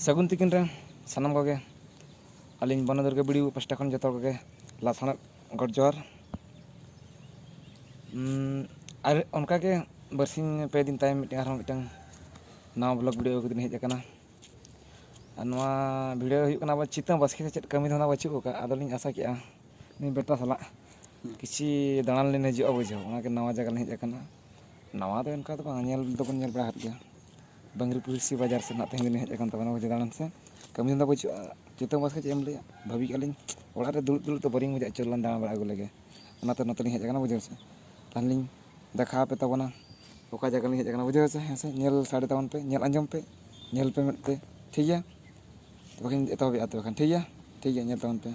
सगुन तिकिन रे सानाम Koge अलिंग बनदुर्गा video pasta खन जतो कोगे लासाना गड जोहार और उनका के बरसिंग पे दिन तायम मिटंग नवा ब्लॉग वीडियो को दिन हेज अकना नवा वीडियो हुई कना बा चिता बसके चेत कमी धंदा बचु का आदलिंग आशा किया नि बेटा सला किसी दाणान लेने हिजुआ बुझो ओना के नवा जगह हेज अकना नवा तो इनका तो नेल दो बन नेल बड़ा हात गया बंगरी पुलिस बाजार से ना तेहन दिन हेज अकन तबना बुझे दाणान से कमी धंदा बचु चिता बसके चेम ले भाभी कलिंग ओड़ा रे दुड़ दुड़ तो बोरिंग बुझा चलन दाणा बड़ा आगु लगे ओना तो नतलिंग हेज अकना बुझो से तालिंग देखा पे तबना ओका जगह लिंग हेज अकना बुझो से हेसे नेल साड़े तबन पे नेल अंजम पे नेल पे मेते ठीक है तो बखिन एतहबे आते बखन ठीक है नेल तबन पे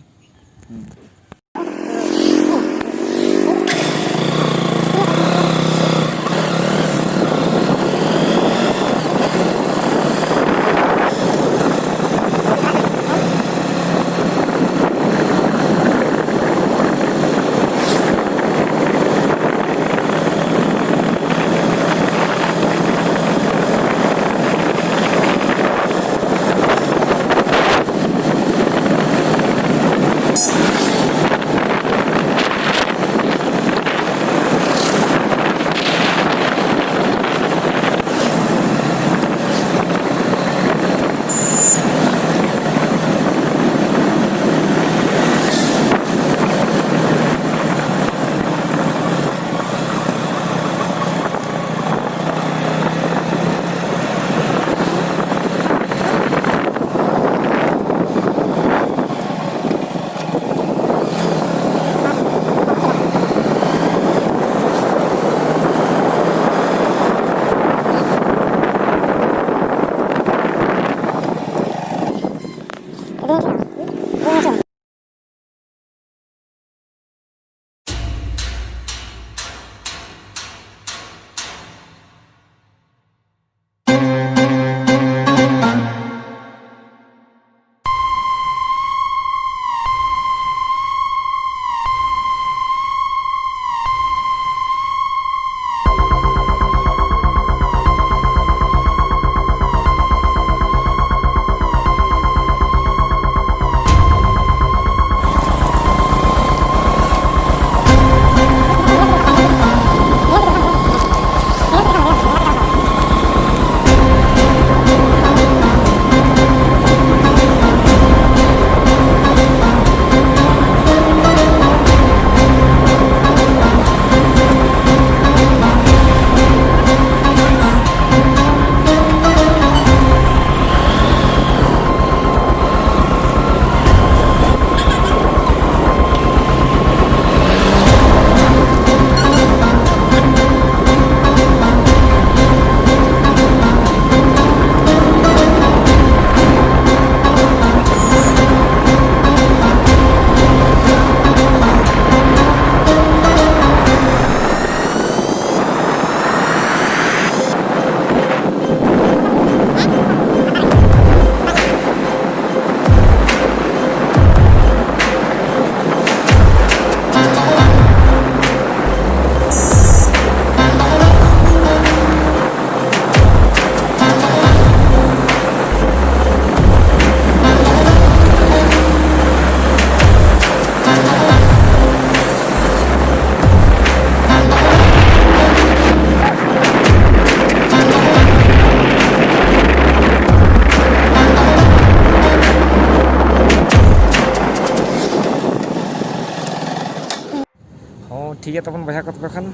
ठीक है तबन बहा को बखान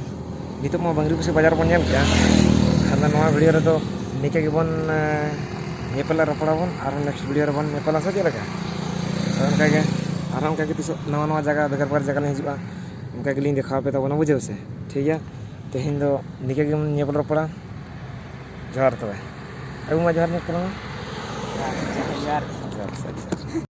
नित बंगरी पुसी बाजार बन नेल किया खाना नवा वीडियो रे तो निके गेबन नेपला रपड़ाबन और नेक्स्ट वीडियो रे बन नेपला से चलेगा तो उनका के आराम का तिस नवा नवा जगह बेगर बेगर जगह हिजुआ उनका के लिंग देखा पे तबन बुझे से ठीक है तेहन दो निके गेम नेपल रपड़ा जोहार तबे अबु मा जोहार ने करो यार